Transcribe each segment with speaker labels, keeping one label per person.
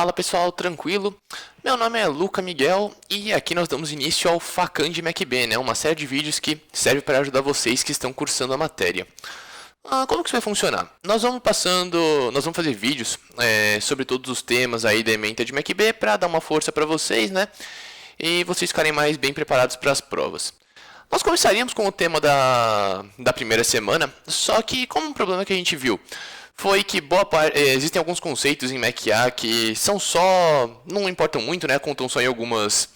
Speaker 1: Fala pessoal, tranquilo? Meu nome é Luca Miguel e aqui nós damos início ao Facam de MacB, né? Uma série de vídeos que serve para ajudar vocês que estão cursando a matéria. Como que isso vai funcionar? Nós vamos fazer vídeos sobre todos os temas aí da ementa de MacB para dar uma força para vocês, né? E vocês ficarem mais bem preparados para as provas. Nós começaríamos com o tema da primeira semana, só que como um problema que a gente viu foi que existem alguns conceitos em MacA que não importam muito, né? Contam só em algumas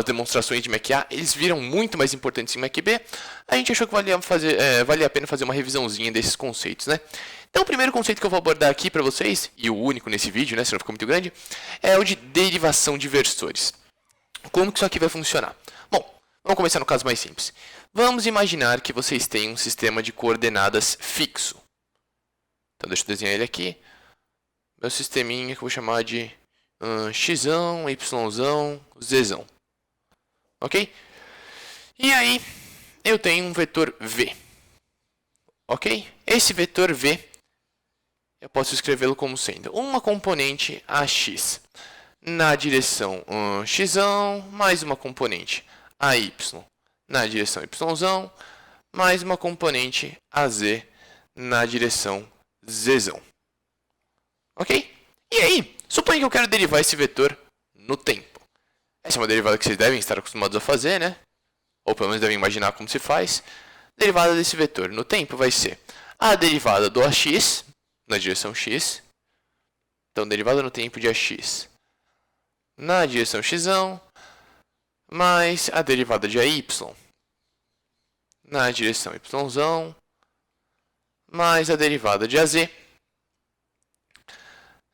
Speaker 1: demonstrações de MacA, eles viram muito mais importantes em MacB. A gente achou que valia a pena fazer uma revisãozinha desses conceitos, né? Então o primeiro conceito que eu vou abordar aqui para vocês, e o único nesse vídeo, né, se não ficou muito grande, é o de derivação de versores. Como que isso aqui vai funcionar? Bom, vamos começar no caso mais simples. Vamos imaginar que vocês têm um sistema de coordenadas fixo. Então deixa eu desenhar ele aqui. Meu sisteminha que eu vou chamar de x, y, z. Ok? E aí, eu tenho um vetor v. Ok? Esse vetor v, eu posso escrevê-lo como sendo uma componente ax na direção x, mais uma componente ay na direção y, mais uma componente az na direção z. Ok? E aí, suponha que eu quero derivar esse vetor no tempo. Essa é uma derivada que vocês devem estar acostumados a fazer, né? Ou pelo menos devem imaginar como se faz. Derivada desse vetor no tempo vai ser a derivada do ax na direção x. Então, derivada no tempo de ax na direção x, mais a derivada de ay na direção y, mais a derivada de az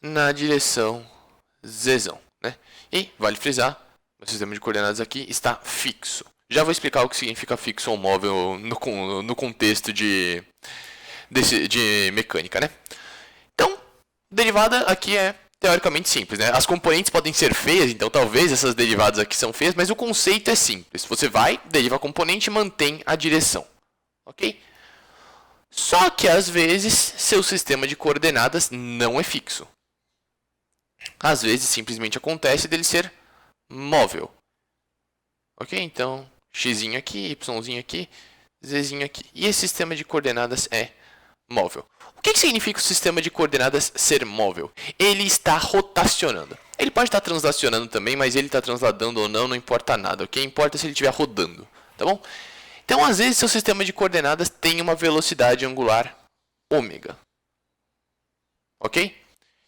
Speaker 1: na direção z. Né? E, vale frisar, o sistema de coordenadas aqui está fixo. Já vou explicar o que significa fixo ou móvel no contexto de mecânica. Né? Então, derivada aqui é teoricamente simples. Né? As componentes podem ser feias, então talvez essas derivadas aqui são feias, mas o conceito é simples. Você vai, deriva a componente e mantém a direção. Ok? Só que, às vezes, seu sistema de coordenadas não é fixo. Às vezes, simplesmente acontece dele ser móvel. Ok? Então, x aqui, y aqui, z aqui. E esse sistema de coordenadas é móvel. O que significa o sistema de coordenadas ser móvel? Ele está rotacionando. Ele pode estar translacionando também, mas ele está transladando ou não importa nada. O que importa é se ele estiver rodando. Tá bom? Então, às vezes, seu sistema de coordenadas tem uma velocidade angular ômega. Ok?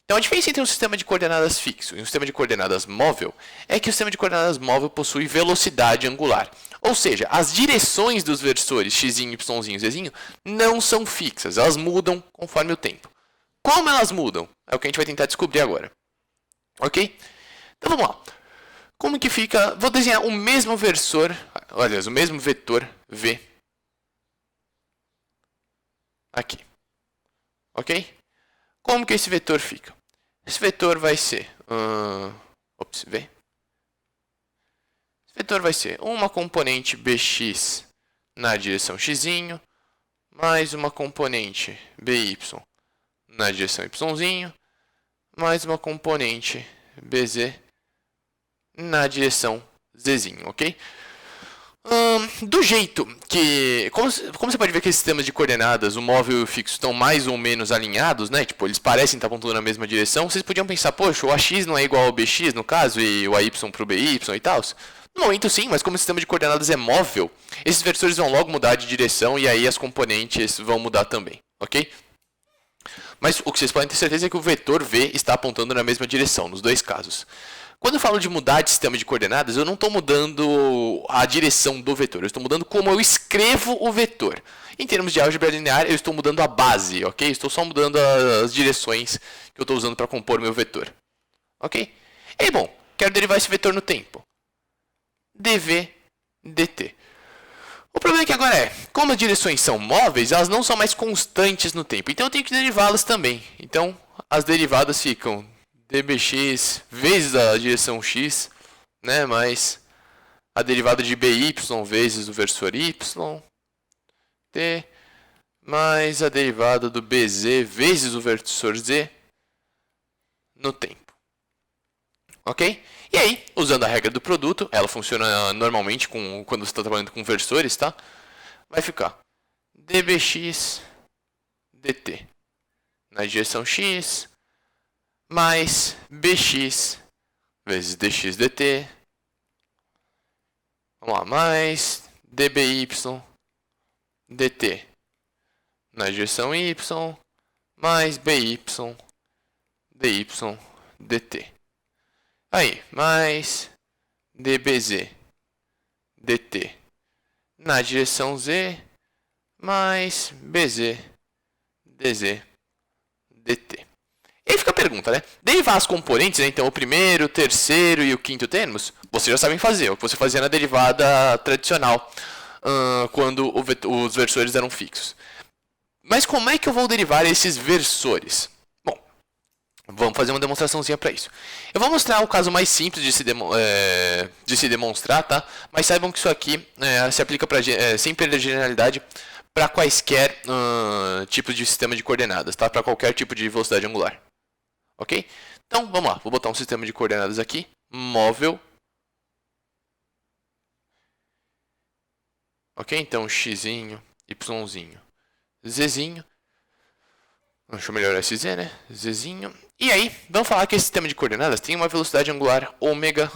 Speaker 1: Então, a diferença entre um sistema de coordenadas fixo e um sistema de coordenadas móvel é que o sistema de coordenadas móvel possui velocidade angular. Ou seja, as direções dos versores x, y, z não são fixas, elas mudam conforme o tempo. Como elas mudam? É o que a gente vai tentar descobrir agora. Ok? Então, vamos lá. Como que fica? Vou desenhar o mesmo versor, aliás, o mesmo vetor v aqui. Ok? Como que esse vetor fica? Esse vetor vai ser v. Esse vetor vai ser uma componente bx na direção x, mais uma componente by na direção y, mais uma componente bz na direção z, ok? Do jeito que... Como você pode ver que esses sistemas de coordenadas, o móvel e o fixo, estão mais ou menos alinhados, né? Tipo, eles parecem estar apontando na mesma direção. Vocês podiam pensar, poxa, o ax não é igual ao bx, no caso, e o ay para o by e tal. No momento sim, mas como o sistema de coordenadas é móvel, esses versores vão logo mudar de direção e aí as componentes vão mudar também, ok? Mas o que vocês podem ter certeza é que o vetor v está apontando na mesma direção, nos dois casos. Quando eu falo de mudar de sistema de coordenadas, eu não estou mudando a direção do vetor, eu estou mudando como eu escrevo o vetor. Em termos de álgebra linear, eu estou mudando a base, ok? Estou só mudando as direções que eu estou usando para compor o meu vetor. Ok? E bom, quero derivar esse vetor no tempo. dv dt. O problema é que agora como as direções são móveis, elas não são mais constantes no tempo. Então eu tenho que derivá-las também. Então as derivadas ficam dbx vezes a direção x, né, mais a derivada de by vezes o versor y, t, mais a derivada do bz vezes o versor z no tempo. ok? E aí, usando a regra do produto, ela funciona normalmente quando você está trabalhando com versores, tá? Vai ficar dbx dt na direção x mais bx vezes dx dt. Vamos lá, mais dby dt na direção y mais by dy dt. Aí, mais dbz dt na direção z mais bz dz dt. E aí fica a pergunta, né? Derivar as componentes, né? Então o primeiro, o terceiro e o quinto termos, vocês já sabem fazer, o que você fazia na derivada tradicional, quando os versores eram fixos. Mas como é que eu vou derivar esses versores? Bom, vamos fazer uma demonstraçãozinha para isso. Eu vou mostrar o caso mais simples de se demonstrar, tá? Mas saibam que isso aqui se aplica sem perder generalidade para quaisquer tipos de sistema de coordenadas, tá? Para qualquer tipo de velocidade angular. Ok? Então, vamos lá. Vou botar um sistema de coordenadas aqui. Móvel. Ok? Então, xzinho, yzinho, zzinho. Deixa eu melhorar esse z, né? Zzinho. E aí, vamos falar que esse sistema de coordenadas tem uma velocidade angular ômega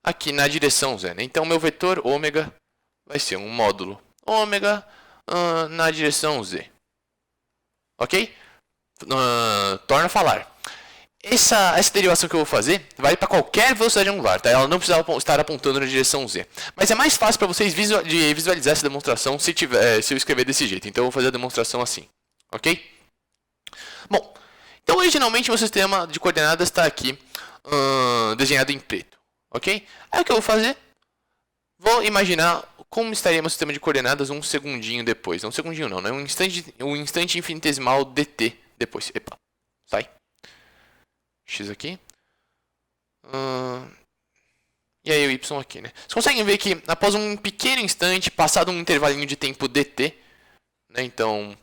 Speaker 1: aqui na direção z, né? Então, meu vetor ômega vai ser um módulo ômega na direção z. Ok? Torna a falar. Essa derivação que eu vou fazer vale para qualquer velocidade angular, tá? Ela não precisa estar apontando na direção z. Mas é mais fácil para vocês visualizar essa demonstração se eu escrever desse jeito. Então eu vou fazer a demonstração assim, ok? Bom, então originalmente meu sistema de coordenadas está aqui desenhado em preto, ok? Aí o que eu vou fazer? Vou imaginar como estaria meu sistema de coordenadas um segundinho depois. Não um segundinho não, né? Um instante infinitesimal dt depois. Epa, sai. X aqui. E aí o y aqui, né? Vocês conseguem ver que após um pequeno instante, passado um intervalinho de tempo dt, né? Então,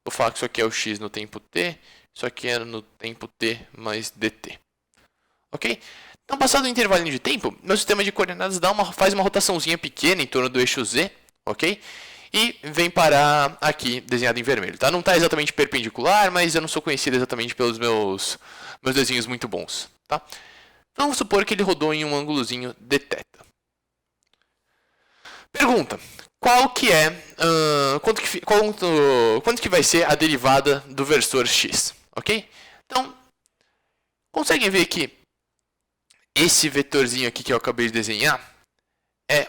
Speaker 1: vou falar que isso aqui é o x no tempo t, isso aqui é no tempo t mais dt. Ok? Então, passado um intervalinho de tempo, meu sistema de coordenadas faz uma rotaçãozinha pequena em torno do eixo z, ok? E vem parar aqui, desenhado em vermelho, tá? Não está exatamente perpendicular, mas eu não sou conhecido exatamente pelos meus desenhos muito bons, tá? Vamos supor que ele rodou em um ângulozinho dθ. Pergunta: qual que é, quanto que vai ser a derivada do versor x, ok? Então, conseguem ver que esse vetorzinho aqui que eu acabei de desenhar é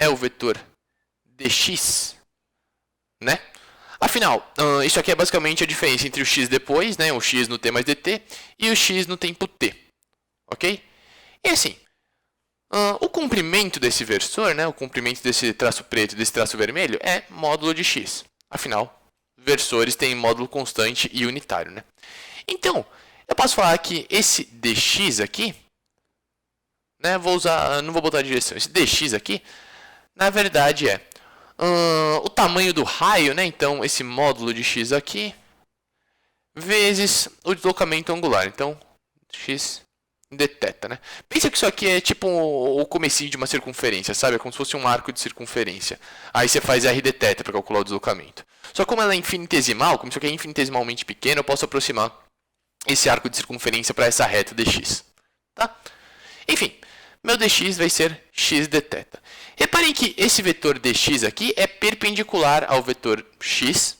Speaker 1: o vetor dx, né? Afinal, isso aqui é basicamente a diferença entre o x depois, né, o x no t mais dt, e o x no tempo t, ok? E assim, o comprimento desse versor, né, o comprimento desse traço preto e desse traço vermelho é módulo de x. Afinal, versores têm módulo constante e unitário, né? Então, eu posso falar que esse dx aqui, né, não vou botar a direção, esse dx aqui, na verdade é o tamanho do raio, né? Então, esse módulo de x aqui, vezes o deslocamento angular. Então, x dθ, né? Pensa que isso aqui é tipo o comecinho de uma circunferência, sabe? É como se fosse um arco de circunferência. Aí você faz r dθ para calcular o deslocamento. Só que como ela é infinitesimal, como isso aqui é infinitesimalmente pequeno, eu posso aproximar esse arco de circunferência para essa reta dx. Tá? Enfim, meu dx vai ser x dθ. Reparem que esse vetor dx aqui é perpendicular ao vetor x,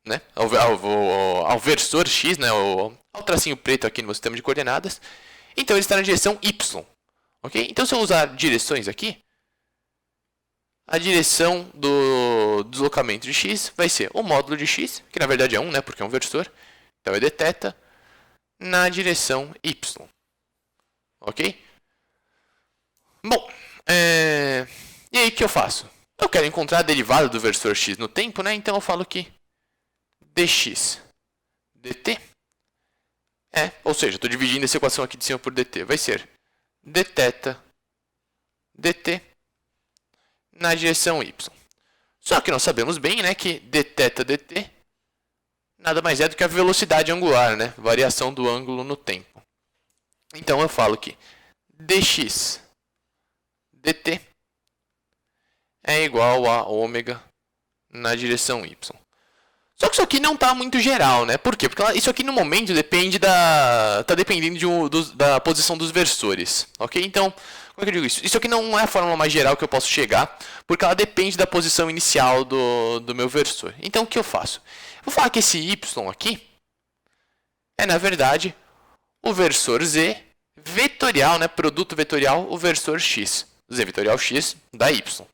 Speaker 1: né? ao versor x, né? ao tracinho preto aqui no meu sistema de coordenadas. Então ele está na direção y. Okay? Então se eu usar direções aqui, a direção do deslocamento de x vai ser o módulo de x, que na verdade é 1, né? Porque é um versor. Então é dθ na direção y. Ok? Bom, e aí o que eu faço? Eu quero encontrar a derivada do versor x no tempo, né? Então eu falo que dx dt ou seja, estou dividindo essa equação aqui de cima por dt. Vai ser dθ dt na direção y. Só que nós sabemos bem, né, que dθ dt nada mais é do que a velocidade angular, né? Variação do ângulo no tempo. Então eu falo que dx dt é igual a ômega na direção y. Só que isso aqui não está muito geral, né? Por quê? Porque isso aqui no momento depende tá dependendo da posição dos versores, ok? Então, como é que eu digo isso? Isso aqui não é a fórmula mais geral que eu posso chegar, porque ela depende da posição inicial do meu versor. Então, o que eu faço? Eu vou falar que esse y aqui é, na verdade, o versor z vetorial, né? Produto vetorial, o versor x. Z vetorial x da y.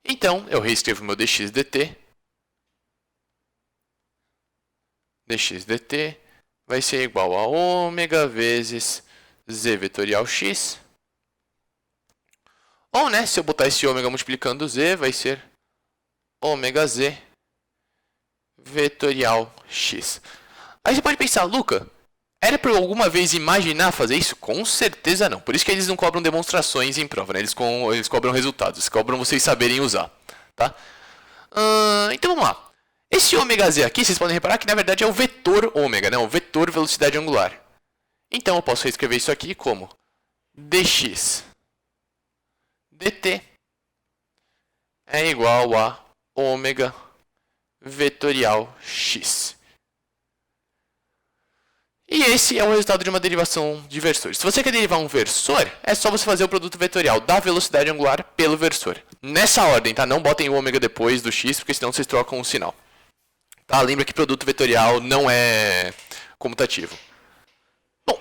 Speaker 1: Então, eu reescrevo meu dx dt. Dx dt vai ser igual a ômega vezes z vetorial x. Ou, né, se eu botar esse ômega multiplicando z, vai ser ômega z vetorial x. Aí você pode pensar, Luca, era para eu alguma vez imaginar fazer isso? Com certeza não. Por isso que eles não cobram demonstrações em prova, né? Eles cobram resultados, eles cobram vocês saberem usar, tá? Então vamos lá. Esse ômega z aqui, vocês podem reparar que na verdade é o vetor ômega, né? O vetor velocidade angular. Então eu posso reescrever isso aqui como dx dt é igual a ômega vetorial x. E esse é o resultado de uma derivação de versores. Se você quer derivar um versor, é só você fazer o produto vetorial da velocidade angular pelo versor. Nessa ordem, tá? Não botem o ômega depois do x, porque senão vocês trocam o sinal. Tá? Lembra que produto vetorial não é comutativo. Bom,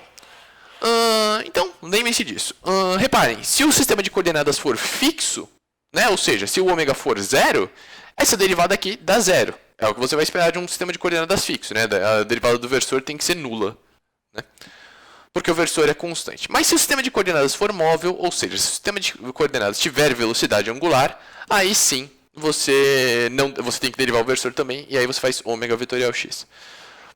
Speaker 1: então, lembrem-se disso. Reparem, se o sistema de coordenadas for fixo, né, ou seja, se o ômega for zero, essa derivada aqui dá zero. É o que você vai esperar de um sistema de coordenadas fixo, né? A derivada do versor tem que ser nula, né? Porque o versor é constante. Mas se o sistema de coordenadas for móvel, ou seja, se o sistema de coordenadas tiver velocidade angular, aí sim você tem que derivar o versor também, e aí você faz ômega vetorial x.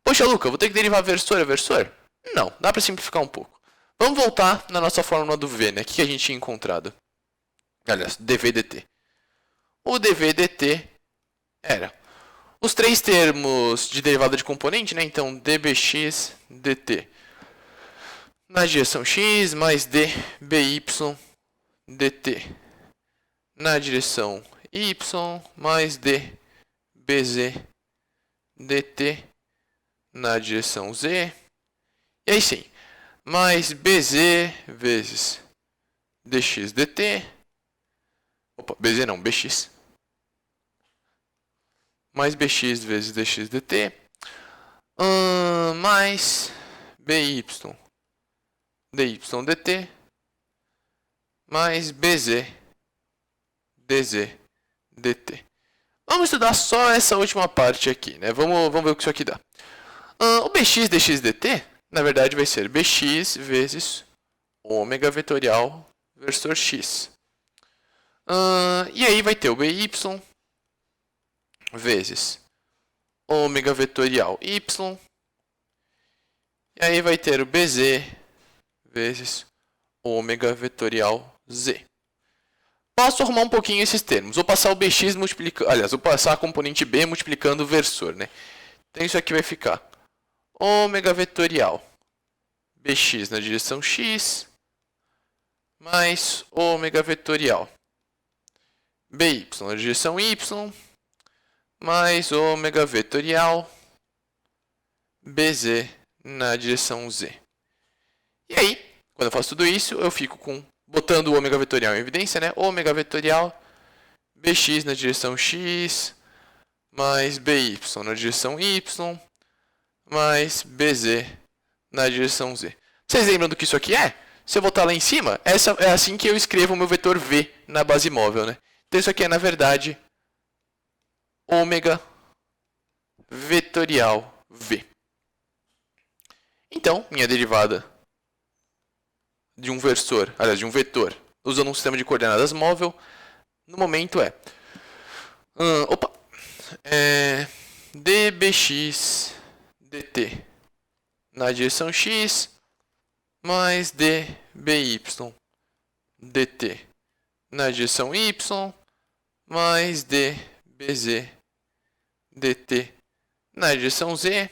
Speaker 1: Poxa, Luca, eu vou ter que derivar versor a versor? Não, dá para simplificar um pouco. Vamos voltar na nossa fórmula do v, né? O que a gente tinha encontrado? Aliás, dv dt. O dv dt era os três termos de derivada de componente, né? Então, dbx dt na direção x mais dby dt na direção y mais dbz dt na direção z. E aí sim, mais bz vezes dx dt. Opa, bz não, bx. Mais bx vezes dx dt. Mais by dy dt. Mais bz dz dt. Vamos estudar só essa última parte aqui, né? Vamos ver o que isso aqui dá. O bx dx dt, na verdade, vai ser bx vezes ômega vetorial versor x. E aí vai ter o by vezes ômega vetorial y. E aí vai ter o bz vezes ômega vetorial z. Posso arrumar um pouquinho esses termos. Vou passar o bx multiplicando... Aliás, vou passar a componente b multiplicando o versor, né? Então isso aqui vai ficar ômega vetorial bx na direção x mais ômega vetorial by na direção y mais ômega vetorial bz na direção z. E aí, quando eu faço tudo isso, eu fico botando o ômega vetorial em evidência, né? Ômega vetorial bx na direção x mais by na direção y mais bz na direção z. Vocês lembram do que isso aqui é? Se eu botar lá em cima, é assim que eu escrevo o meu vetor v na base móvel, né? Então isso aqui é, na verdade, ômega vetorial v. Então, minha derivada de um versor, aliás, de um vetor, usando um sistema de coordenadas móvel, no momento dbx dt na direção x mais dby dt na direção y mais dbz dt na direção z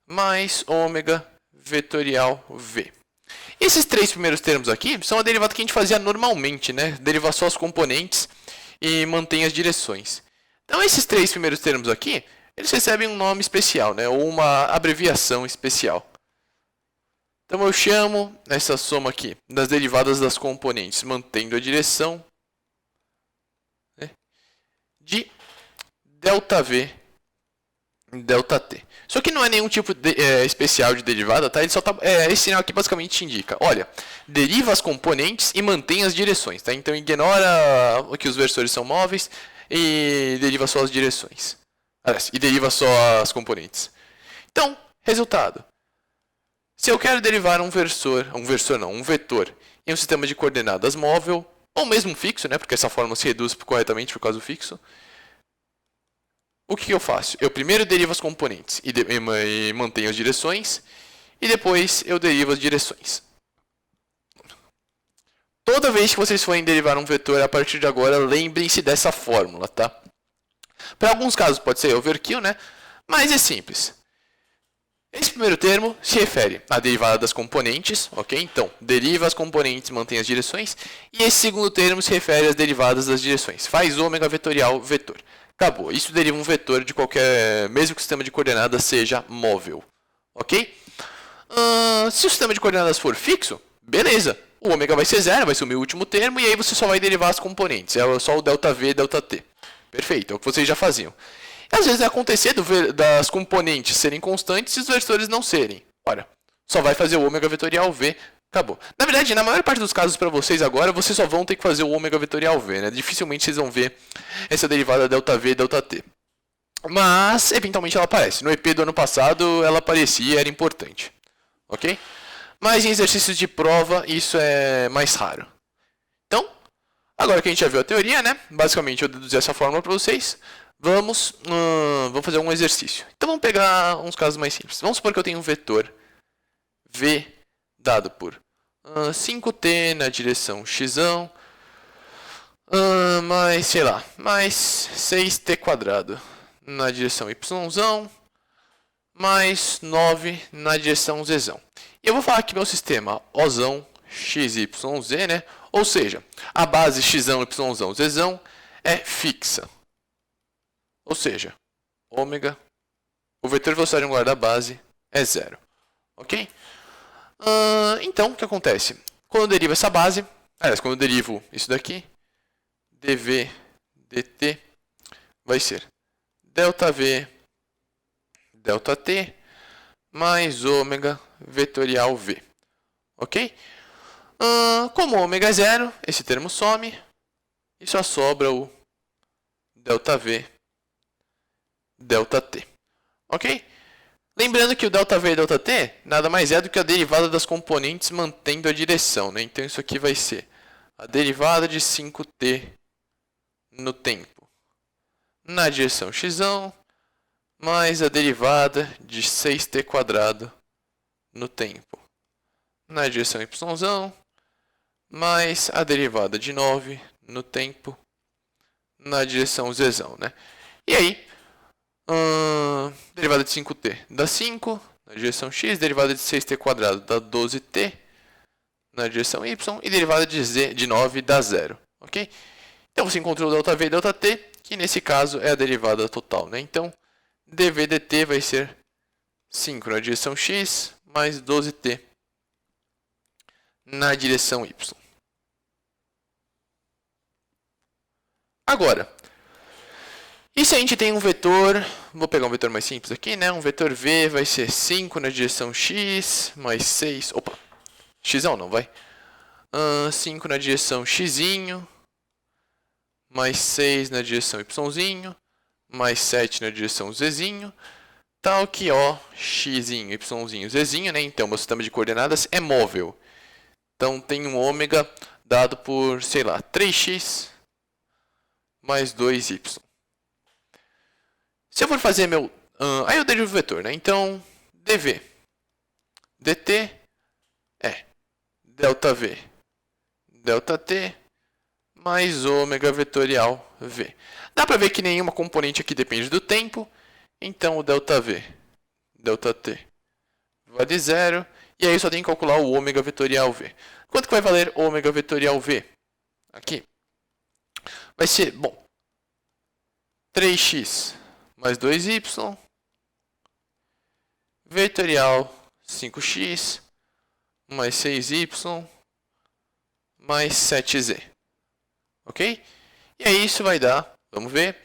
Speaker 1: mais ômega vetorial v. Esses três primeiros termos aqui são a derivada que a gente fazia normalmente, né? Derivar só os componentes e mantém as direções. Então, esses três primeiros termos aqui, eles recebem um nome especial, né? Ou uma abreviação especial. Então, eu chamo essa soma aqui das derivadas das componentes, mantendo a direção, né, de ΔV, ΔT. Isso aqui não é nenhum tipo especial de derivada, tá? Ele só tá, esse sinal aqui basicamente indica, olha, deriva as componentes e mantém as direções, tá? Então ignora que os versores são móveis e deriva só as direções. E deriva só as componentes. Então, resultado. Se eu quero derivar um vetor em um sistema de coordenadas móvel, ou mesmo fixo, né? Porque essa forma se reduz corretamente por causa do fixo. O que eu faço? Eu primeiro derivo as componentes e mantenho as direções, e depois eu derivo as direções. Toda vez que vocês forem derivar um vetor, a partir de agora, lembrem-se dessa fórmula, tá? Para alguns casos pode ser overkill, né? Mas é simples. Esse primeiro termo se refere à derivada das componentes, ok? Então, deriva as componentes, mantém as direções. E esse segundo termo se refere às derivadas das direções. Faz ômega vetorial vetor. Acabou. Isso deriva um vetor de qualquer, mesmo que o sistema de coordenadas seja móvel, ok? Se o sistema de coordenadas for fixo, beleza. O ômega vai ser zero, vai ser o meu último termo, e aí você só vai derivar as componentes. É só o ΔV e ΔT. Perfeito, é o que vocês já faziam. E às vezes vai acontecer das componentes serem constantes e os versores não serem. Ora, só vai fazer o ômega vetorial V, acabou. Na verdade, na maior parte dos casos para vocês agora, vocês só vão ter que fazer o ômega vetorial V, né? Dificilmente vocês vão ver essa derivada ΔV e ΔT. Mas, eventualmente ela aparece. No EP do ano passado, ela aparecia e era importante. Ok? Mas em exercícios de prova, isso é mais raro. Então, agora que a gente já viu a teoria, né? Basicamente eu deduzi essa fórmula para vocês. Vamos fazer um exercício. Então vamos pegar uns casos mais simples. Vamos supor que eu tenho um vetor V dado por 5t na direção x, mais, sei lá, mais 6t quadrado na direção y, mais 9 na direção z. E eu vou falar que meu sistema Ozão xyz, né? Ou seja, a base x, y, z é fixa. Ou seja, ômega, o vetor velocidade angular da base é zero. Ok? Então, o que acontece? Quando eu derivo essa base, quando eu derivo isso daqui, dv dt vai ser ΔV ΔT mais ômega vetorial V. Ok? Como ômega é zero, esse termo some e só sobra o ΔV ΔT. Ok? Lembrando que o ΔV e ΔT nada mais é do que a derivada das componentes mantendo a direção, né? Então isso aqui vai ser a derivada de 5t no tempo na direção x, mais a derivada de 6t quadrado no tempo na direção y, mais a derivada de 9 no tempo na direção z, né? E aí, derivada de 5t dá 5 na direção x, derivada de 6t quadrado dá 12t na direção y, e derivada de 9 dá 0, ok? Então você encontrou o ΔV e ΔT, que nesse caso é a derivada total, né? Então, dv dt vai ser 5 na direção x, mais 12t na direção y. Agora, e se a gente tem um vetor, vou pegar um vetor mais simples aqui, né? Um vetor v vai ser 5 na direção x, mais 6, x não vai. 5 na direção x, mais 6 na direção y, mais 7 na direção z, tal que ó, x, y, z, né? Então, meu sistema de coordenadas é móvel. Então, tem um ômega dado por, sei lá, 3x mais 2y. Se eu for fazer meu... aí eu derivo o vetor, né? Então, dv dt é ΔV ΔT mais ômega vetorial v. Dá para ver que nenhuma componente aqui depende do tempo. Então, o ΔV ΔT vale 0 E aí eu só tenho que calcular o ômega vetorial v. Quanto que vai valer ômega vetorial v? Aqui. Vai ser, bom, 3x mais 2y vetorial 5x mais 6y mais 7z. Ok? E aí isso vai dar, vamos ver,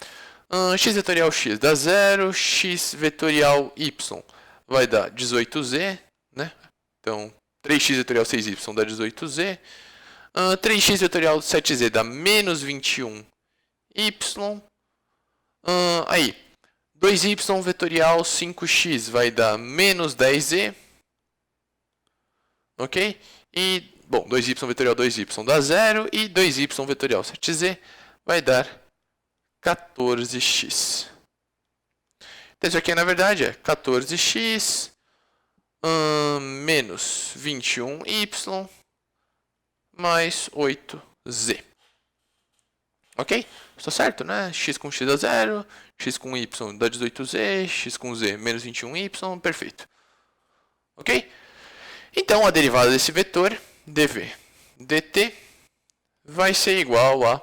Speaker 1: x vetorial x dá 0, x vetorial y vai dar 18z, né? Então, 3x vetorial 6y dá 18z. 3x vetorial 7z dá menos 21y. Aí, 2y vetorial 5x vai dar menos 10z. Ok? E, bom, 2y vetorial 2y dá 0. E 2y vetorial 7z vai dar 14x. Então, isso aqui, na verdade, é 14x menos 21y mais 8z. Ok? Está certo, né? X com x dá 0, x com y dá 18z, x com z menos 21y, perfeito. Ok? Então, a derivada desse vetor, dv dt, vai ser igual a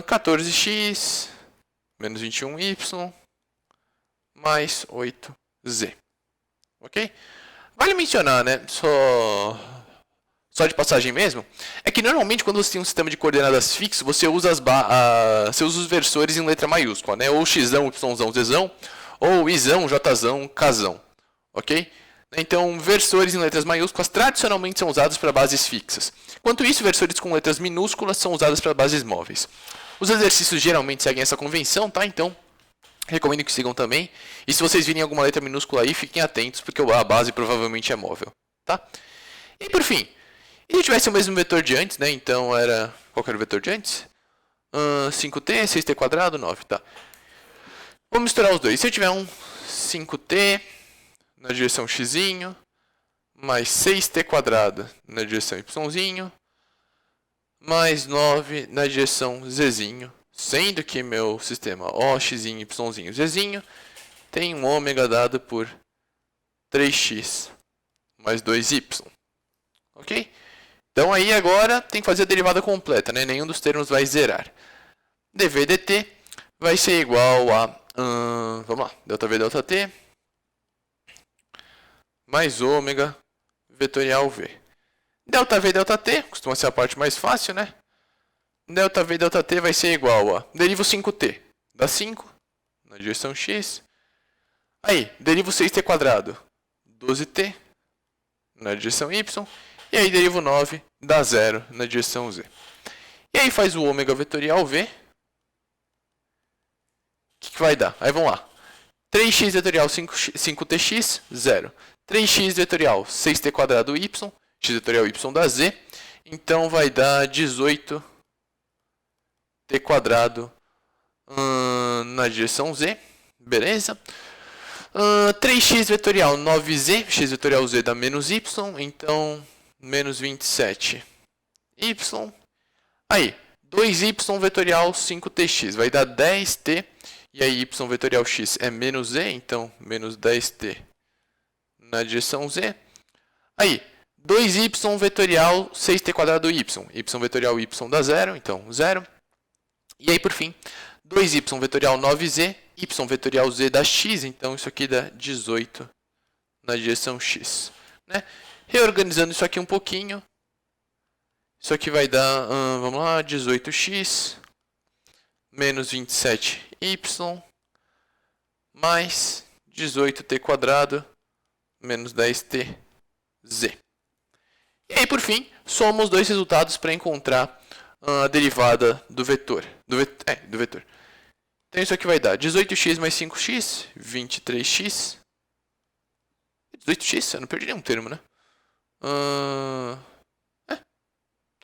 Speaker 1: 14x menos 21y mais 8z. Ok? Vale mencionar, né? Só de passagem mesmo, é que normalmente quando você tem um sistema de coordenadas fixo, você usa, você usa os versores em letra maiúscula, né? Ou x, y, z, ou i, j, k. Ok? Então, versores em letras maiúsculas tradicionalmente são usados para bases fixas. Enquanto isso, versores com letras minúsculas são usados para bases móveis. Os exercícios geralmente seguem essa convenção, tá? Então, recomendo que sigam também. E se vocês virem alguma letra minúscula aí, fiquem atentos, porque a base provavelmente é móvel, tá? E por fim, e se tivesse o mesmo vetor de antes, né? Então era... Qual que era o vetor de antes? 5t, 6t quadrado, 9, tá. Vamos misturar os dois. Se eu tiver um 5t na direção x, mais 6t quadrado na direção y, mais 9 na direção z, sendo que meu sistema O, x, y, z tem um ômega dado por 3x mais 2y. Ok? Então aí agora tem que fazer a derivada completa, né? Nenhum dos termos vai zerar. dv dt vai ser igual a, vamos lá, ΔV ΔT mais ômega vetorial v. ΔV ΔT costuma ser a parte mais fácil, né? ΔV ΔT vai ser igual a, derivo 5t, dá 5 na direção x. Aí, derivo 6t quadrado, 12t na direção y. E aí derivo 9, dá 0 na direção z. E aí faz o ômega vetorial v. O que vai dar? Aí vamos lá. 3x vetorial 5tx, 0. 3x vetorial 6t quadrado y, x vetorial y dá z. Então vai dar 18t quadrado na direção z. Beleza? 3x vetorial 9z, x vetorial z dá menos y. Então... menos 27y. Aí, 2y vetorial 5tx vai dar 10t. E aí y vetorial x é menos z, então menos 10t na direção z. Aí, 2y vetorial 6t quadrado y. Y vetorial y dá 0, então 0. E aí, por fim, 2y vetorial 9z, y vetorial z dá x, então isso aqui dá 18 na direção x. Né? Reorganizando isso aqui um pouquinho, isso aqui vai dar, vamos lá, 18x menos 27y mais 18t quadrado menos 10tz. E aí, por fim, soma os dois resultados para encontrar a derivada do vetor. Do vetor. Então isso aqui vai dar 18x mais 5x, 23x. 18x? Eu não perdi nenhum termo, né?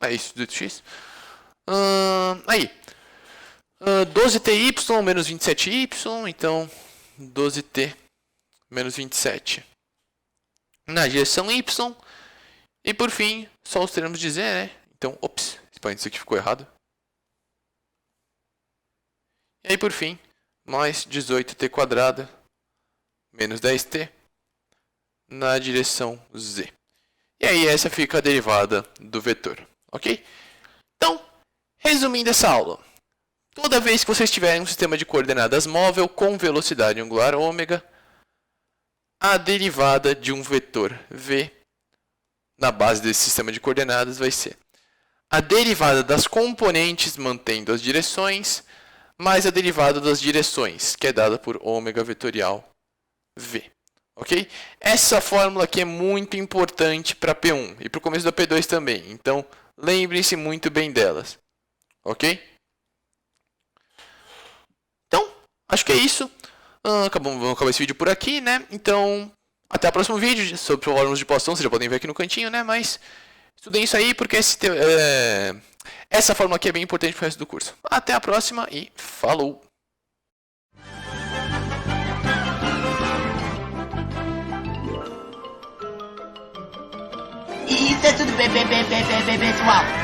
Speaker 1: É isso, 18x. Aí, 12ty menos 27y, então 12t menos 27 na direção y. E por fim, só os termos de z, né? Então, ops, isso aqui ficou errado. E aí por fim, mais 18t quadrado menos 10t na direção z. E aí essa fica a derivada do vetor, ok? Então, resumindo essa aula. Toda vez que vocês tiverem um sistema de coordenadas móvel com velocidade angular ômega, a derivada de um vetor v na base desse sistema de coordenadas vai ser a derivada das componentes mantendo as direções, mais a derivada das direções, que é dada por ômega vetorial v. Ok? Essa fórmula aqui é muito importante para P1 e para o começo da P2 também. Então, lembrem-se muito bem delas. Ok? Então, acho que é isso. Vamos acabar esse vídeo por aqui, né? Então, até o próximo vídeo sobre fórmulas de Poisson. Vocês já podem ver aqui no cantinho, né? Mas estudem isso aí porque essa fórmula aqui é bem importante para o resto do curso. Até a próxima e falou!
Speaker 2: Isso é tudo, pessoal.